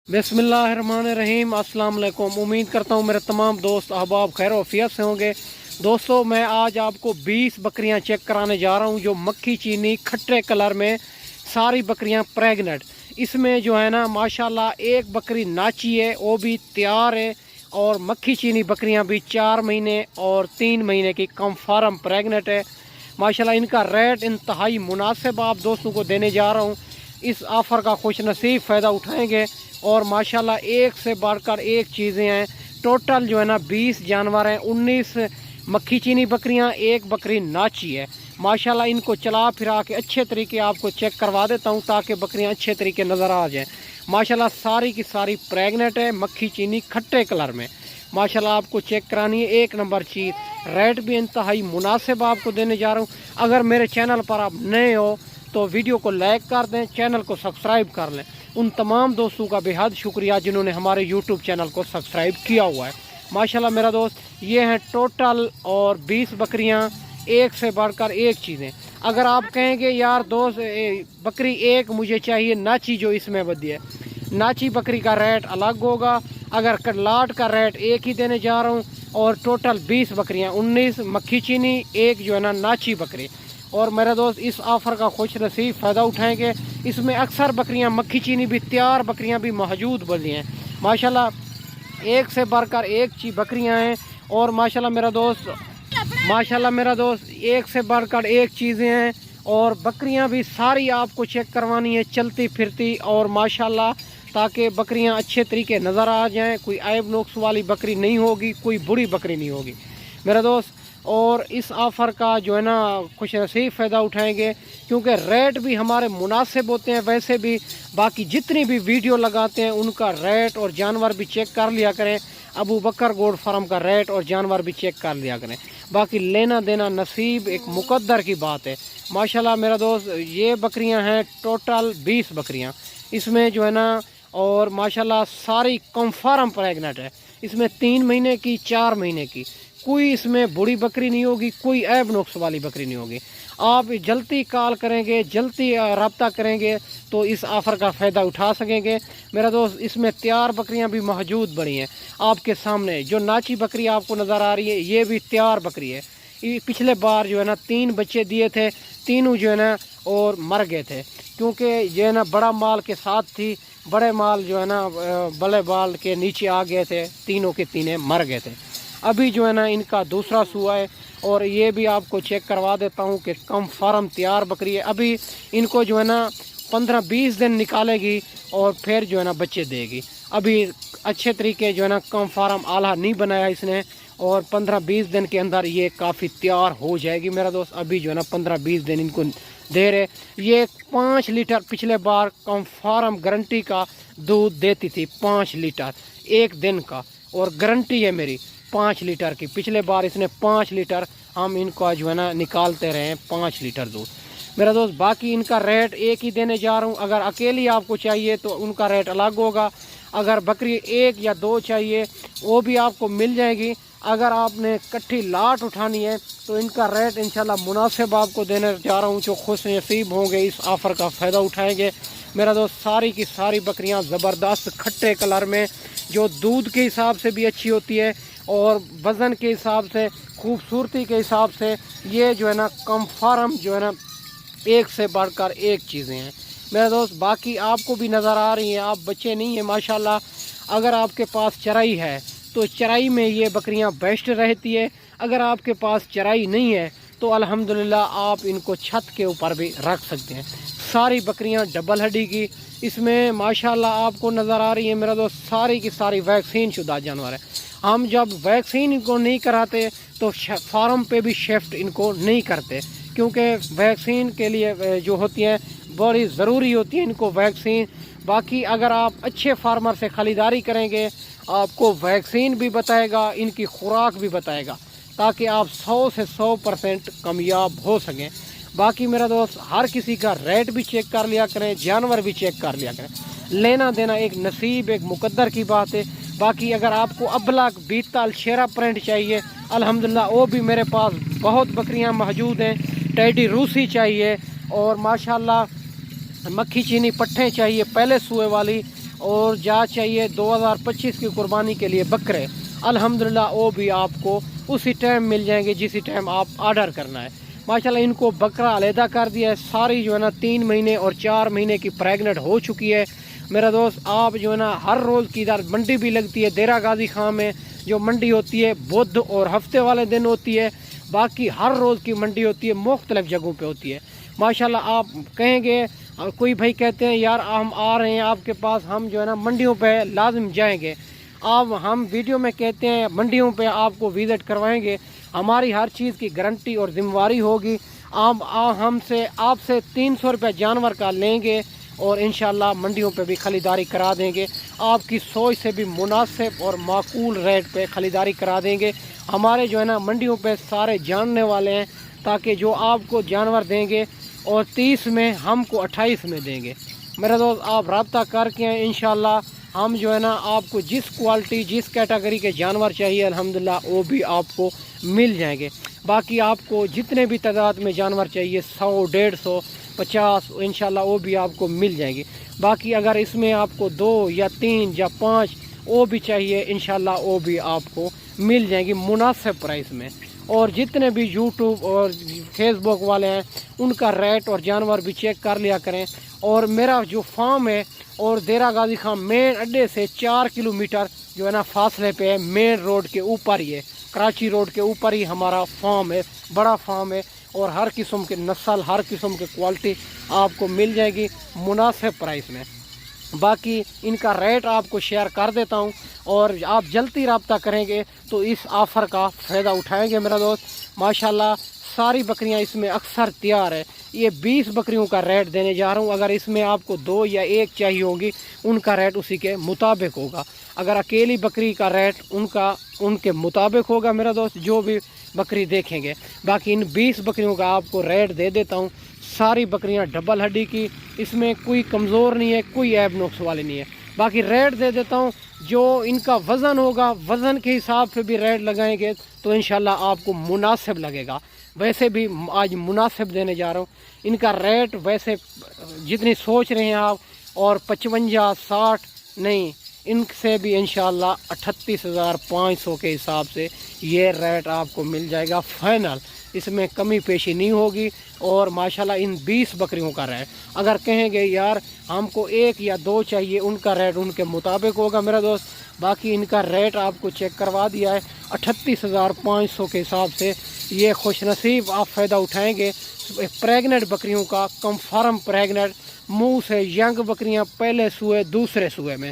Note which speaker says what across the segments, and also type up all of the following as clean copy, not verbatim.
Speaker 1: बिस्मिल्लाहिर्रहमानिर्रहीम। अस्सलाम वालेकुम। उम्मीद करता हूँ मेरे तमाम दोस्त अहबाब खैर वफियत से होंगे। दोस्तों, मैं आज आपको 20 बकरियाँ चेक कराने जा रहा हूँ जो मक्खी चीनी खट्टे कलर में, सारी बकरियाँ प्रेग्नेंट। इसमें जो है ना माशाल्लाह एक बकरी नाची है, वो भी तैयार है, और मक्खी चीनी बकरियाँ भी 4 महीने और 3 महीने की कंफर्म प्रेग्नेंट है। माशाल्लाह इनका रेट इंतहाई मुनासिब आप दोस्तों को देने जा रहा हूँ। इस ऑफ़र का खुश नसीब फ़ायदा उठाएंगे। और माशाल्लाह एक से बढ़कर एक चीज़ें हैं। टोटल जो है ना 20 जानवर हैं, 19 मक्खी चीनी बकरियां, एक बकरी नाची है। माशाल्लाह इनको चला फिरा के अच्छे तरीके आपको चेक करवा देता हूं ताकि बकरियां अच्छे तरीके नज़र आ जाएं। माशाल्लाह सारी की सारी प्रेग्नेंट है, मक्खी चीनी खट्टे कलर में। माशाल्लाह आपको चेक करानी है, एक नंबर चीज़। रेट भी इंतहाई मुनासिब आपको देने जा रहा हूँ। अगर मेरे चैनल पर आप नए हो तो वीडियो को लाइक कर दें, चैनल को सब्सक्राइब कर लें। उन तमाम दोस्तों का बेहद शुक्रिया जिन्होंने हमारे यूट्यूब चैनल को सब्सक्राइब किया हुआ है। माशाल्लाह मेरा दोस्त, ये हैं टोटल और 20 बकरियां, एक से बढ़कर एक चीज़ें। अगर आप कहेंगे यार दोस्त बकरी एक मुझे चाहिए नाची जो इसमें बदी है, नाची बकरी का रेट अलग होगा। अगर लाट का रेट एक ही देने जा रहा हूँ। और टोटल 20 बकरियाँ, 19 मक्खी चीनी, एक जो है ना नाची बकरी। और मेरे दोस्त इस ऑफ़र का खुश नसीब फ़ायदा उठाएंगे। इसमें अक्सर बकरियां मक्खी चीनी भी तैयार बकरियां भी मौजूद बनी हैं। माशाल्लाह एक से बढ़कर एक बकरियां हैं। और माशाल्लाह मेरा दोस्त एक से बढ़कर एक चीज़ें हैं। और बकरियां भी सारी आपको चेक करवानी है चलती फिरती, और माशाल्लाह ताकि बकरियां अच्छे तरीके नज़र आ जाएं। कोई ऐब नुक्स वाली बकरी नहीं होगी, कोई बुरी बकरी नहीं होगी मेरा दोस्त। और इस ऑफ़र का जो है ना खुश नसीब फ़ायदा उठाएंगे, क्योंकि रेट भी हमारे मुनासिब होते हैं। वैसे भी बाकी जितनी भी वीडियो लगाते हैं उनका रेट और जानवर भी चेक कर लिया करें। अबू बकर गोड फार्म का रेट और जानवर भी चेक कर लिया करें। बाकी लेना देना नसीब एक मुकद्दर की बात है। माशाल्लाह मेरा दोस्त, ये बकरियां हैं टोटल 20 बकरियां इसमें जो है ना। और माशाल्लाह सारी कंफर्म प्रेग्नेंट है। इसमें 3 महीने की, 4 महीने की, कोई इसमें बुरी बकरी नहीं होगी, कोई ऐब नुक्स वाली बकरी नहीं होगी। आप जल्दी कॉल करेंगे, जल्दी रब्ता करेंगे तो इस ऑफ़र का फ़ायदा उठा सकेंगे मेरा दोस्त। इसमें तैयार बकरियां भी मौजूद बड़ी हैं आपके सामने। जो नाची बकरी आपको नज़र आ रही है, ये भी तैयार बकरी है। पिछले बार जो है ना 3 बच्चे दिए थे, तीनों जो है ना और मर गए थे, क्योंकि जो है ना बड़ा माल के साथ थी। बड़े माल जो है ना बड़े बाल के नीचे आ गए थे, तीनों के तीनों मर गए थे। अभी जो है ना इनका दूसरा सुआ है। और ये भी आपको चेक करवा देता हूँ कि कंफर्म तैयार बकरी है। अभी इनको जो है ना 15-20 दिन निकालेगी और फिर जो है ना बच्चे देगी। अभी अच्छे तरीके जो है ना कंफर्म आला नहीं बनाया इसने, और 15-20 दिन के अंदर ये काफ़ी तैयार हो जाएगी मेरा दोस्त। अभी जो है ना 15-20 दिन इनको दे रहे। ये 5 लीटर पिछले बार कंफर्म गारंटी का दूध देती थी, 5 लीटर एक दिन का, और गारंटी है मेरी 5 लीटर की। पिछले बार इसने 5 लीटर, हम इनको जो है ना निकालते रहे हैं 5 लीटर दूध मेरा दोस्त। बाकी इनका रेट एक ही देने जा रहा हूँ। अगर अकेली आपको चाहिए तो उनका रेट अलग होगा। अगर बकरी 1 या 2 चाहिए वो भी आपको मिल जाएगी। अगर आपने इकट्ठी लाट उठानी है तो इनका रेट इंशाल्लाह मुनासिब आपको देने जा रहा हूँ। जो खुश नसीब होंगे इस ऑफ़र का फ़ायदा उठाएंगे मेरा दोस्त। सारी की सारी बकरियाँ ज़बरदस्त खट्टे कलर में, जो दूध के हिसाब से भी अच्छी होती है और वज़न के हिसाब से, खूबसूरती के हिसाब से, ये जो है ना कंफर्म जो है ना एक से बढ़कर एक चीज़ें हैं मेरा दोस्त। बाकी आपको भी नज़र आ रही हैं, आप बच्चे नहीं हैं माशाल्लाह। अगर आपके पास चराई है तो चराई में ये बकरियां बेस्ट रहती है। अगर आपके पास चराई नहीं है तो अल्हम्दुलिल्लाह आप इनको छत के ऊपर भी रख सकते हैं। सारी बकरियां डबल हड्डी की इसमें माशाल्लाह आपको नज़र आ रही है मेरा दोस्त। सारी की सारी वैक्सीन शुदा जानवर है। हम जब वैक्सीन इनको नहीं कराते तो फार्म पे भी शिफ्ट इनको नहीं करते, क्योंकि वैक्सीन के लिए जो होती है बड़ी ज़रूरी होती है इनको वैक्सीन। बाकी अगर आप अच्छे फार्मर से ख़रीदारी करेंगे, आपको वैक्सीन भी बताएगा, इनकी खुराक भी बताएगा, ताकि आप 100 से 100% कामयाब हो सकें। बाकी मेरा दोस्त, हर किसी का रेट भी चेक कर लिया करें, जानवर भी चेक कर लिया करें। लेना देना एक नसीब, एक मुकद्दर की बात है। बाकी अगर आपको अबलग बीतल शेरा प्रिंट चाहिए, अल्हम्दुलिल्लाह वो भी मेरे पास बहुत बकरियां मौजूद हैं। टैडी रूसी चाहिए, और माशाल्लाह मक्खी चीनी पट्ठे चाहिए पहले सुए वाली, اور جا چاہیے 2025 کی قربانی کے لیے بکرے، الحمدللہ وہ بھی آپ کو اسی ٹائم مل جائیں گے جسی ٹائم آپ آرڈر کرنا ہے۔ ماشاءاللہ ان کو بکرا علیحدہ کر دیا ہے، ساری جو ہے نا 3 مہینے اور 4 مہینے کی پریگننٹ ہو چکی ہے میرا دوست۔ آپ جو ہے نا ہر روز کی ادھر منڈی بھی لگتی ہے، دیرہ غازی خان میں جو منڈی ہوتی ہے بدھ اور ہفتے والے دن ہوتی ہے، باقی ہر روز کی منڈی ہوتی ہے، مختلف جگہوں پہ ہوتی ہے ماشاءاللہ۔ آپ کہیں گے کوئی بھائی کہتے ہیں یار ہم آ رہے ہیں آپ کے پاس، ہم جو ہے نا منڈیوں پہ لازم جائیں گے، آپ ہم ویڈیو میں کہتے ہیں منڈیوں پہ آپ کو وزٹ کروائیں گے، ہماری ہر چیز کی گارنٹی اور ذمہ داری ہوگی۔ آپ سے 300 روپے جانور کا لیں گے اور انشاءاللہ منڈیوں پہ بھی خریداری کرا دیں گے، آپ کی سوچ سے بھی مناسب اور معقول ریٹ پہ خریداری کرا دیں گے۔ ہمارے جو ہے نا منڈیوں پہ سارے جاننے والے ہیں، تاکہ جو آپ کو جانور دیں گے اور 30 میں ہم کو 28 میں دیں گے میرا دوست۔ آپ رابطہ کر کے ہیں انشاءاللہ، ہم جو ہے نا آپ کو جس کوالٹی جس کیٹیگری کے جانور چاہیے الحمدللہ وہ بھی آپ کو مل جائیں گے۔ باقی آپ کو جتنے بھی تعداد میں جانور چاہیے 100 150 50 انشاءاللہ وہ بھی آپ کو مل جائیں گے۔ باقی اگر اس میں آپ کو 2 یا 3 یا 5 وہ بھی چاہیے انشاءاللہ وہ بھی آپ کو مل جائیں گی مناسب پرائس میں۔ اور جتنے بھی یوٹیوب اور فیس بک والے ہیں ان کا ریٹ اور جانور بھی چیک کر لیا کریں۔ اور میرا جو فارم ہے اور دیرہ غازی خان مین اڈے سے 4 کلومیٹر جو ہے نا فاصلے پہ ہے، مین روڈ کے اوپر ہی ہے، کراچی روڈ کے اوپر ہی ہمارا فارم ہے، بڑا فارم ہے، اور ہر قسم کے نسل ہر قسم کے کوالٹی آپ کو مل جائے گی مناسب پرائس میں۔ باقی ان کا ریٹ آپ کو شیئر کر دیتا ہوں، اور آپ جلدی رابطہ کریں گے تو اس آفر کا فائدہ اٹھائیں گے میرا دوست ماشاءاللہ۔ ساری بکریاں اس میں اکثر تیار ہے، یہ 20 بکریوں کا ریٹ دینے جا رہا ہوں۔ اگر اس میں آپ کو 2 یا 1 چاہیے ہوگی ان کا ریٹ اسی کے مطابق ہوگا، اگر اکیلی بکری کا ریٹ ان کے مطابق ہوگا میرا دوست، جو بھی بکری دیکھیں گے۔ باقی ان 20 بکریوں کا آپ کو ریٹ دے دیتا ہوں، ساری بکریاں ڈبل ہڈی کی، اس میں کوئی کمزور نہیں ہے، کوئی عیب نقص والی نہیں ہے۔ باقی ریٹ دے دیتا ہوں، جو ان کا وزن ہوگا وزن کے حساب سے بھی ریٹ لگائیں گے تو انشاءاللہ آپ کو مناسب لگے گا۔ ویسے بھی آج مناسب دینے جا رہا ہوں، ان کا ریٹ ویسے جتنی سوچ رہے ہیں آپ اور 55 60 نہیں، ان سے بھی انشاءاللہ 38,500 کے حساب سے یہ ریٹ آپ کو مل جائے گا فائنل، اس میں کمی پیشی نہیں ہوگی۔ اور ماشاءاللہ ان 20 بکریوں کا ریٹ اگر کہیں گے یار ہم کو 1 یا 2 چاہیے ان کا ریٹ ان کے مطابق ہوگا میرا دوست۔ باقی ان کا ریٹ آپ کو چیک کروا دیا ہے 38,500 کے حساب سے، یہ خوش نصیب آپ فائدہ اٹھائیں گے پریگننٹ بکریوں کا، کنفرم پریگننٹ، منہ سے ینگ بکریاں پہلے سوئے دوسرے سوئے میں۔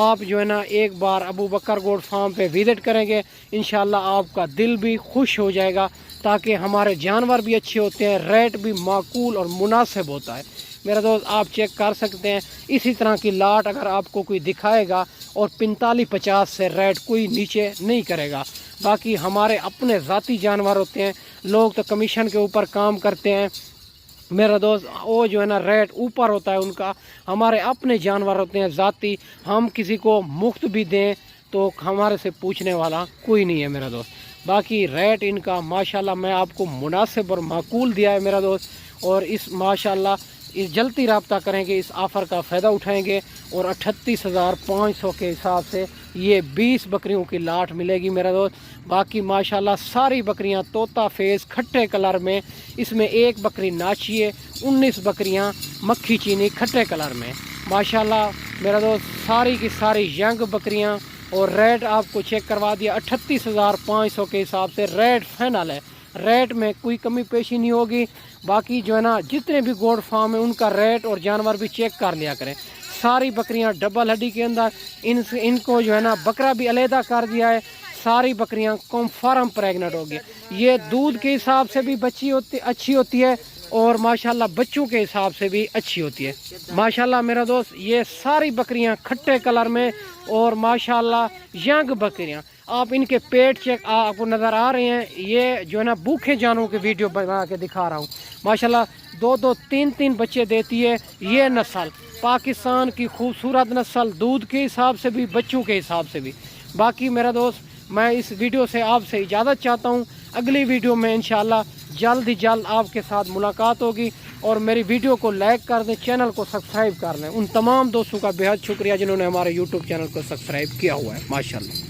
Speaker 1: آپ جو ہے نا ایک بار ابو بکر گوڈ فارم پہ وزٹ کریں گے انشاءاللہ آپ کا دل بھی خوش ہو جائے گا، تاکہ ہمارے جانور بھی اچھے ہوتے ہیں، ریٹ بھی معقول اور مناسب ہوتا ہے میرا دوست۔ آپ چیک کر سکتے ہیں، اسی طرح کی لاٹ اگر آپ کو کوئی دکھائے گا اور 45-50 سے ریٹ کوئی نیچے نہیں کرے گا۔ باقی ہمارے اپنے ذاتی جانور ہوتے ہیں، لوگ تو کمیشن کے اوپر کام کرتے ہیں میرا دوست، وہ جو ہے نا ریٹ اوپر ہوتا ہے ان کا، ہمارے اپنے جانور ہوتے ہیں ذاتی، ہم کسی کو مفت بھی دیں تو ہمارے سے پوچھنے والا کوئی نہیں ہے میرا دوست۔ باقی ریٹ ان کا ماشاءاللہ میں آپ کو مناسب اور معقول دیا ہے میرا دوست، اور اس ماشاءاللہ اس جلدی رابطہ کریں گے، اس آفر کا فائدہ اٹھائیں گے، اور 38,500 کے حساب سے یہ 20 بکریوں کی لاٹ ملے گی میرا دوست۔ باقی ماشاءاللہ ساری بکریاں طوطا فیس کھٹے کلر میں، اس میں 1 بکری ناچی ہے، 19 بکریاں مکھی چینی کھٹے کلر میں ماشاءاللہ میرا دوست، ساری کی ساری ینگ بکریاں۔ اور ریٹ آپ کو چیک کروا دیا 38,500 کے حساب سے ریٹ فائنل ہے، ریٹ میں کوئی کمی پیشی نہیں ہوگی۔ باقی جو ہے نا جتنے بھی گوڈ فارم ہیں ان کا ریٹ اور جانور بھی چیک کر لیا کریں، ساری بکریاں ڈبل ہڈی کے اندر، ان کو جو ہے نا بکرا بھی علیحدہ کر دیا ہے، ساری بکریاں کنفرم پریگننٹ ہوگی۔ یہ دودھ کے حساب سے بھی اچھی ہوتی ہے اور ماشاءاللہ بچوں کے حساب سے بھی اچھی ہوتی ہے ماشاءاللہ میرا دوست۔ یہ ساری بکریاں کھٹے کلر میں اور ماشاءاللہ ینگ بکریاں، آپ ان کے پیٹ چیک آپ کو نظر آ رہے ہیں، یہ جو ہے نا بھوکے جانوروں کی ویڈیو بنا کے دکھا رہا ہوں ماشاءاللہ، 2 3 بچے دیتی ہے یہ نسل، پاکستان کی خوبصورت نسل، دودھ کے حساب سے بھی بچوں کے حساب سے بھی۔ باقی میرا دوست میں اس ویڈیو سے آپ سے اجازت چاہتا ہوں، اگلی ویڈیو میں انشاءاللہ جلد ہی جلد آپ کے ساتھ ملاقات ہوگی۔ اور میری ویڈیو کو لائک کر دیں, چینل کو سبسکرائب کر لیں. ان تمام دوستوں کا بے حد شکریہ جنہوں نے ہمارے یوٹیوب چینل کو سبسکرائب کیا ہوا ہے. ماشاءاللہ.